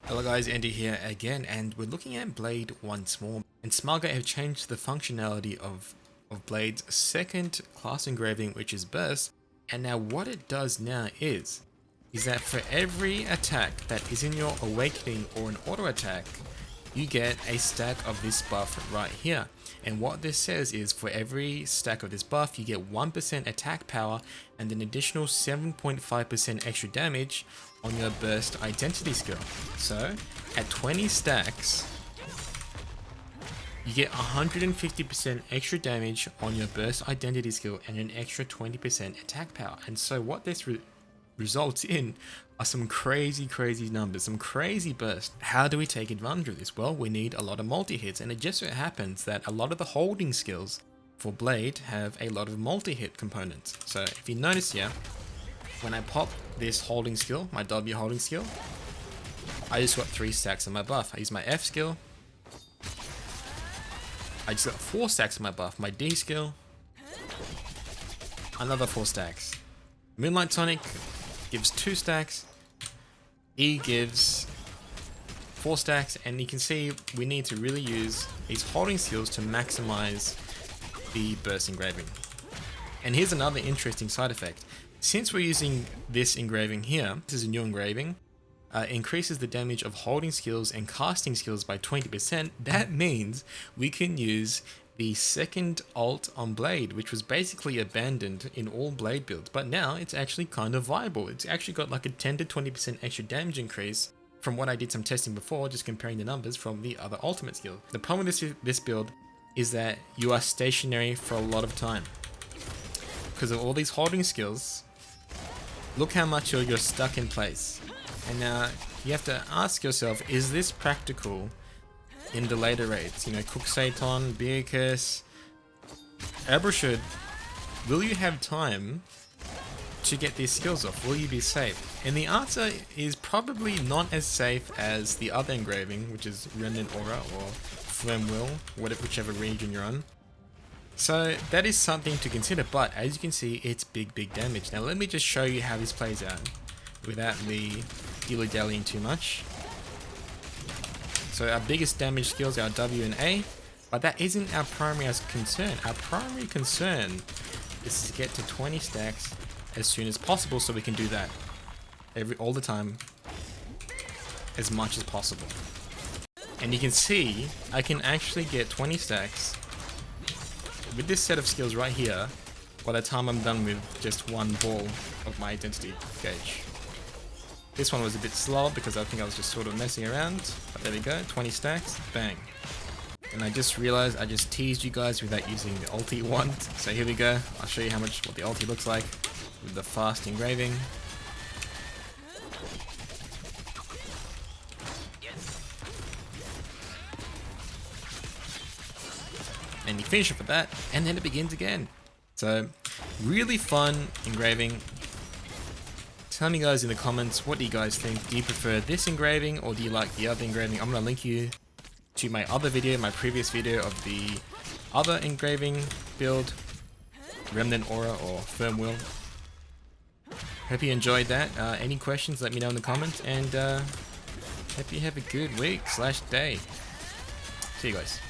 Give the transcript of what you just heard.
Hello guys, Andy here again, and we're looking at Blade once more. And Smartgate have changed the functionality of Blade's second class engraving, which is Burst. And now what it does now is that for every attack that is in your Awakening or an auto attack, you get a stack of this buff right here. And what this says is for every stack of this buff, you get 1% attack power and an additional 7.5% extra damage on your burst identity skill. So at 20 stacks, you get 150% extra damage on your burst identity skill and an extra 20% attack power. And so what this results in are some crazy numbers, some crazy bursts. How do we take advantage of this? Well, we need a lot of multi-hits, and it just so happens that a lot of the holding skills for Blade have a lot of multi-hit components. So if you notice here, when I pop this holding skill, my W holding skill, I just got 3 stacks of my buff. I use my F skill, I just got 4 stacks of my buff. My D skill, another 4 stacks. Moonlight Tonic gives 2 stacks, E gives 4 stacks, and you can see we need to really use these holding skills to maximize the burst engraving. And here's another interesting side effect. Since we're using this engraving here, this is a new engraving, increases the damage of holding skills and casting skills by 20%. That means we can use the second ult on Blade, which was basically abandoned in all Blade builds, but now it's actually kind of viable. It's actually got like a 10 to 20% extra damage increase from what I did some testing before, just comparing the numbers from the other ultimate skill. The problem with this build is that you are stationary for a lot of time. Because of all these holding skills, look how much you're stuck in place. And now you have to ask yourself, is this practical in the later raids? You know, Cook Satan, Beerkus, Abershud, will you have time to get these skills off? Will you be safe? And the answer is probably not as safe as the other engraving, which is Remnant Aura or Firm Will, whichever region you're on. So that is something to consider, but as you can see, it's big damage. Now let me just show you how this plays out without me dilly-dallying too much. So our biggest damage skills are W and A, but that isn't our primary concern. Our primary concern is to get to 20 stacks as soon as possible, so we can do that all the time, as much as possible. And you can see I can actually get 20 stacks with this set of skills right here by the time I'm done with just one ball of my identity gauge. This one was a bit slow because I think I was just sort of messing around, but there we go, 20 stacks, bang. And I just realized I just teased you guys without using the ulti wand. So here we go, I'll show you what the ulti looks like with the fast engraving. And you finish it with that, and then it begins again. So really fun engraving. Tell me guys in the comments, what do you guys think? Do you prefer this engraving or do you like the other engraving? I'm gonna link you to my other video, my previous video of the other engraving build, Remnant Aura or Firm Will. Hope you enjoyed that. Any questions, let me know in the comments, and hope you have a good week/day. See you guys.